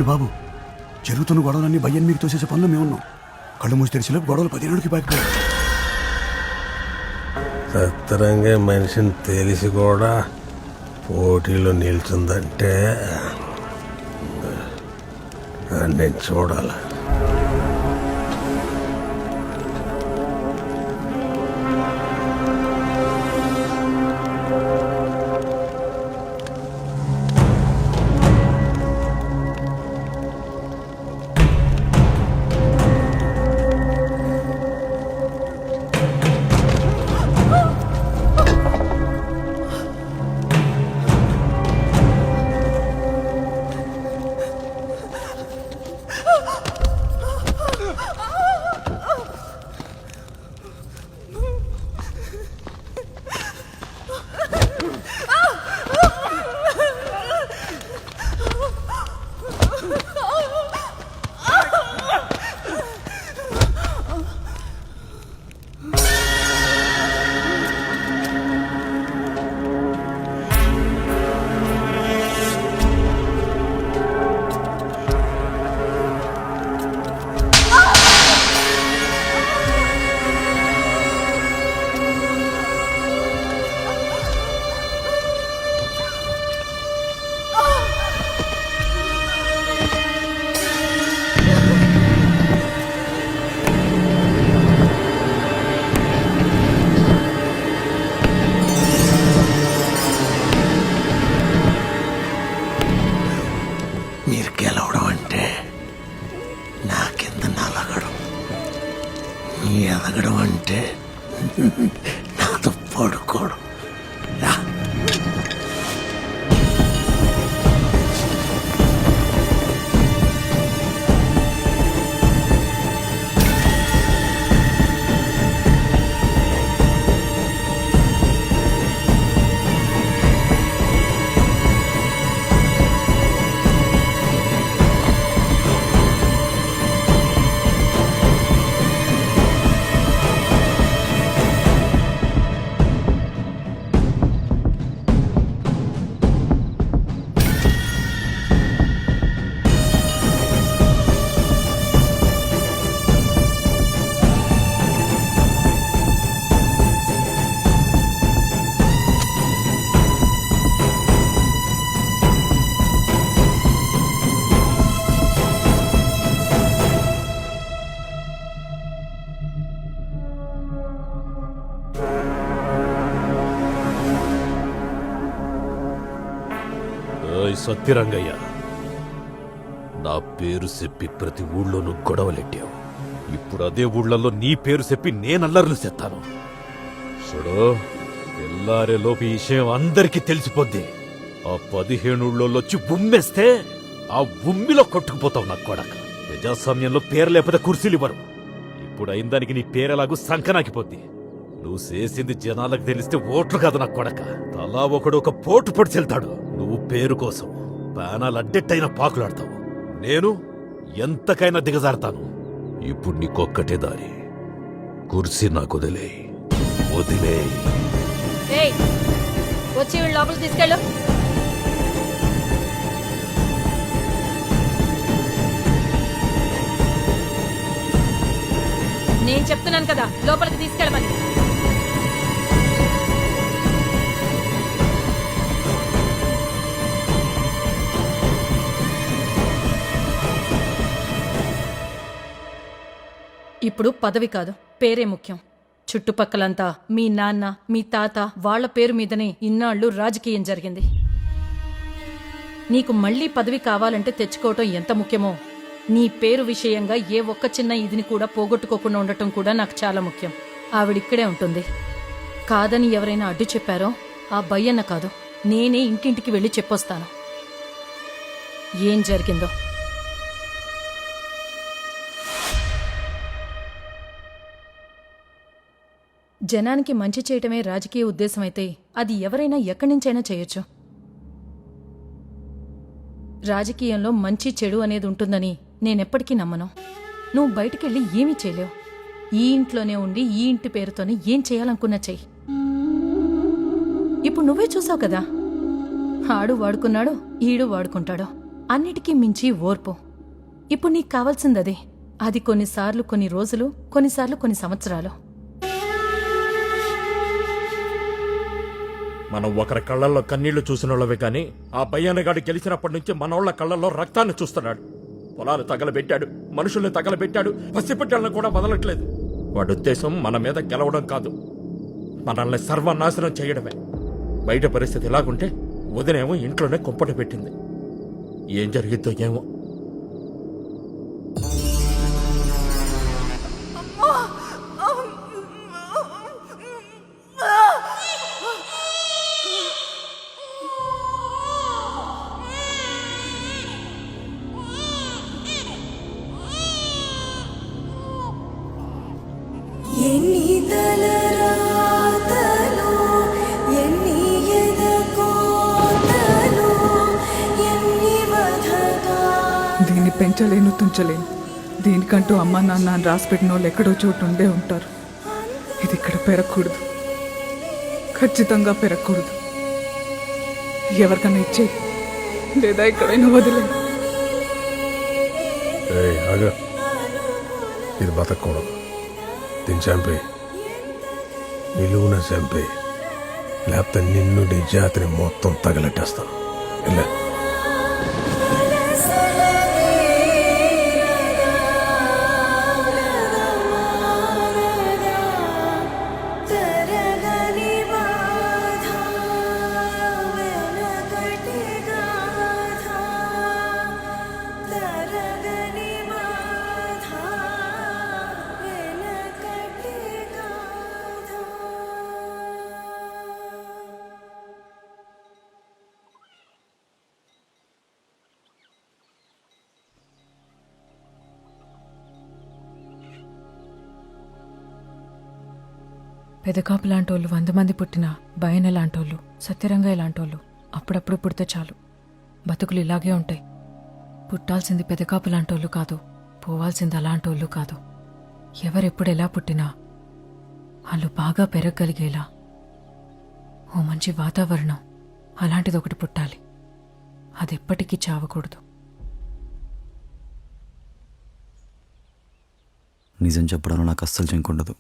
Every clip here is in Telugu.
బాబు జరుగుతున్న గొడవలన్నీ భయ్యని మీకు తోసేసే పనులు మేమున్నాం. కళ్ళు మూసి తెరిచిలోపు గొడవలు 10 ఏళ్ళకి పాకిపోయాయి. సత్తరంగా మనిషిని తెలిసి కూడా పోటీలో నిల్చుందంటే నేను చూడాలి. మీరు గెలవడం అంటే నా కింద నలగడం, నీ ఎదగడం అంటే నాతో పడుకోవడం. రా. సత్యరంగయ్య, నా పేరు చెప్పి ప్రతి ఊళ్ళోనూ గొడవలెట్టావు. ఇప్పుడు అదే ఊళ్ళల్లో నీ పేరు చెప్పి నేనల్లర్లు చెత్తాను. చూడు, తెల్లారేలోపు ఈ విషయం అందరికీ తెలిసిపోద్ది. ఆ 15 ఊళ్ళోళ్ళొచ్చి ఉమ్మేస్తే ఆ ఉమ్మిలో కొట్టుకుపోతావు. నా కొడక, ప్రజాస్వామ్యంలో పేరు లేకపోతే కుర్చీలు ఇవ్వరు. ఇప్పుడు అయిన దానికి నీ పేరెలాగూ సంకనాకిపోద్ది. నువ్వు చేసింది జనాలకు తెలిస్తే ఓట్లు కాదు నా కొడక. తలా ఒకడు ఒక పోటు పొడి చెల్తాడు. నువ్వు పేరు కోసం ప్యానాలు అడ్డెట్టయినా పాకులాడతావు. నేను ఎంతకైనా దిగజారుతాను. ఇప్పుడు నీకొక్కటే దారి, కుర్సీ నాకు వదిలేయ్. వచ్చి వీళ్ళు లోపలికి తీసుకెళ్ళు. నేను చెప్తున్నాను కదా, లోపలికి తీసుకెళ్ళమని. ఇప్పుడు పదవి కాదు, పేరే ముఖ్యం. చుట్టుపక్కలంతా మీ నాన్న, మీ తాత వాళ్ల పేరు మీదనే ఇన్నాళ్లు రాజకీయం జరిగింది. నీకు మళ్లీ పదవి కావాలంటే తెచ్చుకోవటం ఎంత ముఖ్యమో, నీ పేరు విషయంగా ఏ ఒక్క చిన్న ఇదిని కూడా పోగొట్టుకోకుండా ఉండటం కూడా నాకు చాలా ముఖ్యం. ఆవిడిక్కడే ఉంటుంది. కాదని ఎవరైనా అడ్డు చెప్పారో ఆ భయ్యన్న కాదు, నేనే ఇంటింటికి వెళ్ళి చెప్పొస్తాను ఏం జరిగిందో. జనానికి మంచి చేయటమే రాజకీయ ఉద్దేశమైతే అది ఎవరైనా ఎక్కడి నుంచైనా చేయొచ్చు. రాజకీయంలో మంచి చెడు అనేది ఉంటుందని నేనెప్పటికీ నమ్మను. నువ్వు బయటికెళ్ళి ఏమీ చేయలేవు. ఈ ఇంట్లోనే ఉండి ఈ ఇంటి పేరుతోనే ఏం చేయాలనుకున్నా చెయ్యి. ఇప్పుడు నువ్వే చూసావు కదా, ఆడు వాడుకున్నాడు, ఈడు వాడుకుంటాడు. అన్నిటికీ మించి ఓర్పు. ఇప్పుడు నీకు కావాల్సింది అదే. అది కొన్నిసార్లు కొన్ని రోజులు, కొన్నిసార్లు కొన్ని సంవత్సరాలు. మనం ఒకరి కళ్ళల్లో కన్నీళ్లు చూసినోళ్ళవే కానీ ఆ బయ్యన్నగాడు గెలిచినప్పటి నుంచి మనోళ్ల కళ్ళల్లో రక్తాన్ని చూస్తున్నాడు. పొలాలు తగలబెట్టాడు, మనుషుల్ని తగలబెట్టాడు, పసిపిట్టలను కూడా వదలట్లేదు. వాడి ఉద్దేశం మన మీద గెలవడం కాదు, మనల్ని సర్వనాశనం చేయడమే. బయట పరిస్థితి ఎలాగుంటే వదినేమో ఇంట్లోనే కుంపట పెట్టింది. ఏం జరిగిద్దో ఏమో. ఎన్ని తలరాతలు, ఎన్ని ఎదకోతలు, ఎన్ని వధగా. దీన్ని పెంచలేను, తుంచలేను. దీనికంటూ అమ్మా నాన్న అని రాసిపెట్టిన వాళ్ళు ఎక్కడో చోటు ఉండే ఉంటారు. ఇది ఇక్కడ పెరగకూడదు, ఖచ్చితంగా పెరగకూడదు. ఎవరికైనా ఇచ్చే, లేదా ఎక్కడైనా వదిలే. ఇది బతకూడదు. దీన్ని చంపేయి, నిలువున చంపేయి, లేకపోతే నిన్ను నీ జాతిని మొత్తం తగలెట్టేస్తాను. ఇలా తరగని బాధ, వెనకటి గాథ. తరగని బాధ, వెనకటి గాథ. పెదకాపు లాంటోళ్ళు 100 మంది పుట్టినా భయన లాంటోళ్ళు, సత్యరంగయ్య లాంటోళ్ళు అప్పుడప్పుడు పుడితే చాలు, బతుకులు ఇలాగే ఉంటాయి. పుట్టాల్సింది పెదకాపు లాంటోళ్ళు కాదు, పోవాల్సింది అలాంటోళ్ళు కాదు. ఎవరెప్పుడు ఎలా పుట్టినా వాళ్ళు బాగా పెరగగలిగేలా ఓ మంచి వాతావరణం అలాంటిది ఒకటి పుట్టాలి. అది ఎప్పటికీ చావకూడదు. నిజం చెప్పడంలో నాకు అస్సలు చెంకుండదు.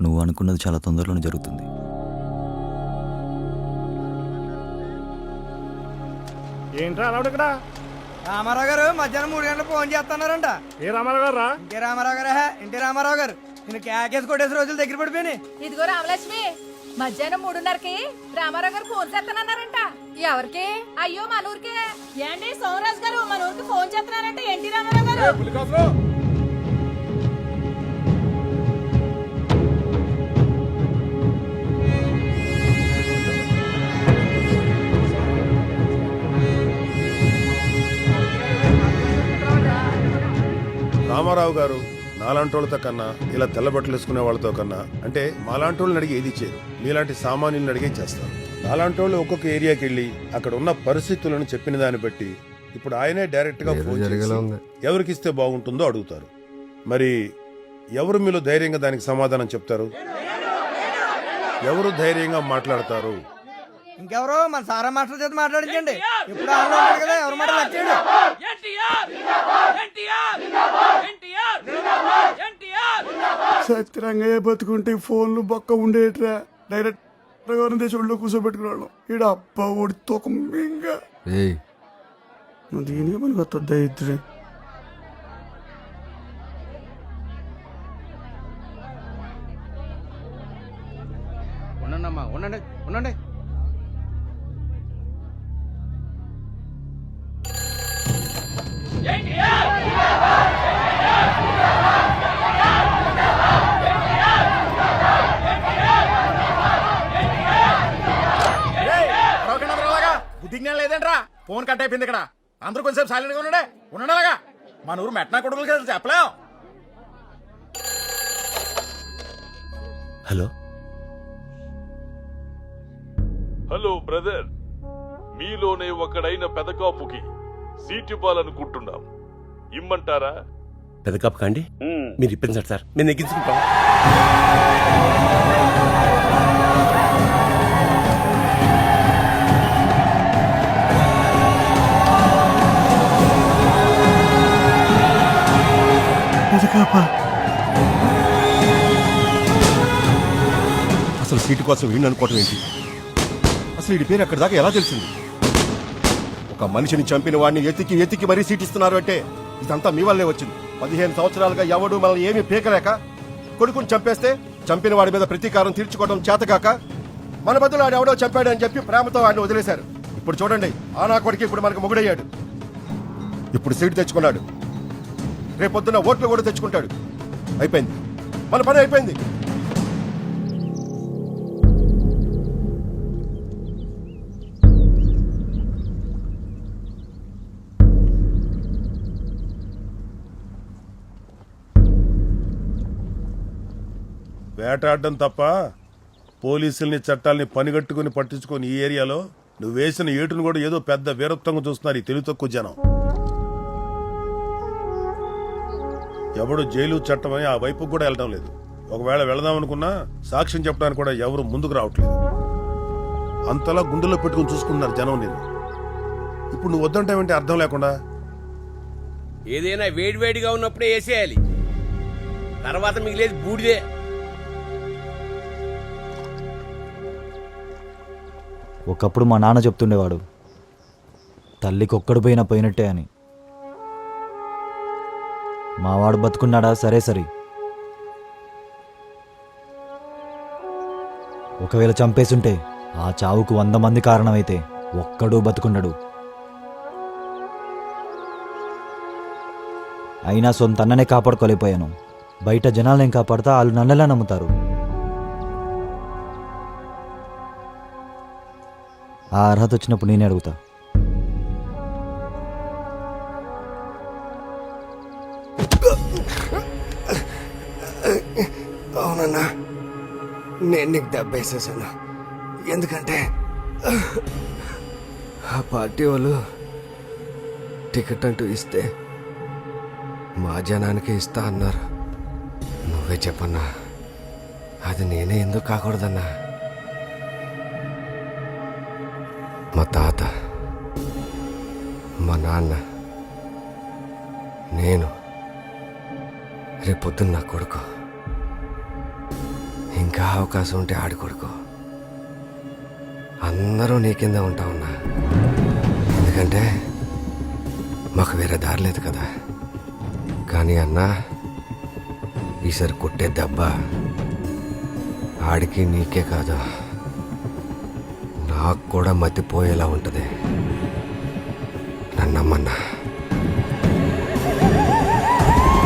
నువ్వు అనుకున్నది చాలా తొందరలోనే జరుగుతుంది. ఏంట్రా అలవాడు ఇక్కడ? రామారావు గారు మధ్యాహ్నం 3 గంటలకు ఫోన్ చేస్తున్నారంట. ఏ రామారావు గారు రా? ఇంకే రామారావు గారా? ఇంటి రామారావు గారు. నేను కేకేసి కొట్టేసి రోజులు దగ్గర పడిపోయినాయి. ఇదిగో రామలక్ష్మి, మధ్యాహ్నం 3:30కి రామారావు గారు ఫోన్ చేస్తానన్నారంట. ఎవరికి? అయ్యో మన ఊరికే. ఏంటి సోమరాజు గారు మన ఊరికి ఫోన్ చేస్తున్నారంట. ఏంటి రామారావు గారు? రామారావు గారు నాలాంటోళ్ళతో కన్నా ఇలా తెల్లబట్టలు వేసుకునే వాళ్ళతో కన్నా అంటే మాలాంటోళ్ళని అడిగి ఏది చేయరు, మీలాంటి సామాన్యులను అడిగే చేస్తారు. నాలాంటోళ్ళు ఒక్కొక్క ఏరియాకి వెళ్ళి అక్కడ ఉన్న పరిస్థితులను చెప్పిన దాన్ని బట్టి ఇప్పుడు ఆయనే డైరెక్ట్ గా ఫోన్ చేసి ఎవరికిస్తే బాగుంటుందో అడుగుతారు. మరి ఎవరు మీలో ధైర్యంగా దానికి సమాధానం చెప్తారు? ఎవరు ధైర్యంగా మాట్లాడతారు? ఇంకెవరో మన సారా మాస్టర్ చేత మాట్లాడించండి. ఇప్పుడు ఆన్లో ఉంటాడు కదా, ఎవరు మాట నచ్చాడు. సత్యరంగయ్య బతుకుంటే ఫోన్లు బొక్క ఉండేట్రా. డైరెక్ట్ దేశంలో కూర్చోబెట్టుకున్నాడు. ఈడ అబ్బా ఓడి తొకంగా నువ్వు దీనికి మనకు వస్తుందా ఇద్దరు. ఉండండి, ఉండండి. బుద్ధిజ్ఞానం లేదేంట్రా? ఫోన్ కట్ అయిపోయింది ఇక్కడ. అందరూ కొంచెం సైలెంట్ గా ఉండేలాగా. మన ఊరు మెట్నా కొడుకులు కదా, చెప్పలేం. హలో హలో బ్రదర్, మీలోనే ఒకడైన పెదకాపుకి సీట్ ఇవ్వాలనుకుంటున్నాం. ఇమ్మంటారా? పెదకాపు కాండి, మీరు ఇప్పించండి సార్, మేము నెగ్గించుకుంటాం. పెదకాపా అసలు సీటు కోసం వీడిని అనుకోవటం ఏంటి? అసలు వీడి పేరు అక్కడి దాకా ఎలా తెలిసింది? ఒక మనిషిని చంపిన వాడిని ఎతికి మరీ సీట్ ఇస్తున్నారు అంటే ఇదంతా మీ వల్లే వచ్చింది. 15 సంవత్సరాలుగా ఎవడు మనల్ని ఏమీ పీకలేక కొడుకుని చంపేస్తే చంపిన వాడి మీద ప్రతీకారం తీర్చుకోవడం చేతగాక మన బదులు ఆడు ఎవడో చంపాడు అని చెప్పి ప్రేమతో వాడిని వదిలేశారు. ఇప్పుడు చూడండి, ఆ నా కొడుకు ఇప్పుడు మనకు మొగుడయ్యాడు. ఇప్పుడు సీటు తెచ్చుకున్నాడు, రేపొద్దున ఓట్లు కూడా తెచ్చుకుంటాడు. అయిపోయింది, మన పని అయిపోయింది. వేటాడడం తప్ప పోలీసుల్ని చట్టాల్ని పనిగట్టుకుని పట్టించుకొని ఈ ఏరియాలో నువ్వు వేసిన ఏటును కూడా ఏదో పెద్ద వీరత్వంగా చూస్తున్నారు ఈ తెలివి తక్కువ జనం. ఎవడు జైలు చట్టమని ఆ వైపుకు కూడా వెళ్ళడం లేదు. ఒకవేళ వెళదామనుకున్నా సాక్ష్యం చెప్పడానికి కూడా ఎవరు ముందుకు రావట్లేదు. అంతలా గుండెల్లో పెట్టుకుని చూసుకుంటున్నారు జనం నేను. ఇప్పుడు నువ్వు వద్దంటావేంటి అర్థం లేకుండా? ఏదైనా వేడివేడిగా ఉన్నప్పుడే వేసేయాలి, తర్వాత మిగిలేదు బూడిదే. ఒకప్పుడు మా నాన్న చెప్తుండేవాడు, తల్లికి ఒక్కడు పోయినా పోయినట్టే అని. మావాడు బతుకున్నాడా సరే సరి, ఒకవేళ చంపేసుంటే ఆ చావుకు 100 మంది కారణమైతే ఒక్కడూ బతుకున్నాడు. అయినా సొంత అన్ననే కాపాడుకోలేకపోయాను. బయట జనాలనేం కాపాడుతా వాళ్ళు నన్నెలా నమ్ముతారు? ఆ అర్హత వచ్చినప్పుడు నేనే అడుగుతా. అవునన్నా, నేను నీకు దెబ్బేసేసాను. ఎందుకంటే ఆ పార్టీ వాళ్ళు టికెట్ అంటూ ఇస్తే మా జనానికి ఇస్తా అన్నారు. నువ్వే చెప్పన్నా, అది నేనే ఎందుకు కాకూడదన్నా? మా తాత, మా నాన్న, నేను, రేపొద్దున్న నా కొడుకు, ఇంకా అవకాశం ఉంటే ఆడి కొడుకు, అందరూ నీ కింద ఉంటా ఉన్నా. ఎందుకంటే మాకు వేరే దారి లేదు కదా. కానీ అన్నా, ఈసారి కొట్టే దెబ్బ ఆడికి నీకే కాదు, నాకు కూడా మతిపోయేలా ఉంటుంది. నన్నమ్మన్నా.